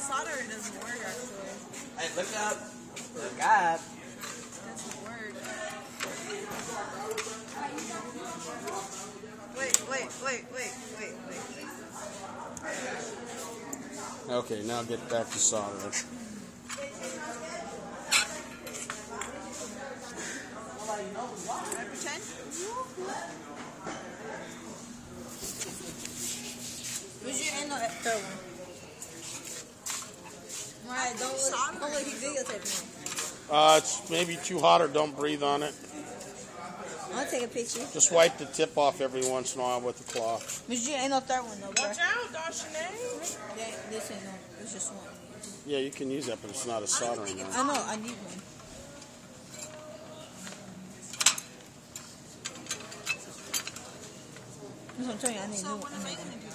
Soldering doesn't work actually. Hey, look up. Look up. Doesn't work. Wait. Okay, now get back to soldering. I pretend? Where's your end on that third one? Alright, don't let you videotape me. It's maybe too hot or don't breathe on it. I'll take a picture. Just wipe the tip off every once in a while with a cloth. Miss G, ain't no third one though, bro. Watch out, Dashane. This ain't no, it's just one. Yeah, you can use that, but it's not a soldering iron. I know, I need one. That's what I'm telling you, I need a new one.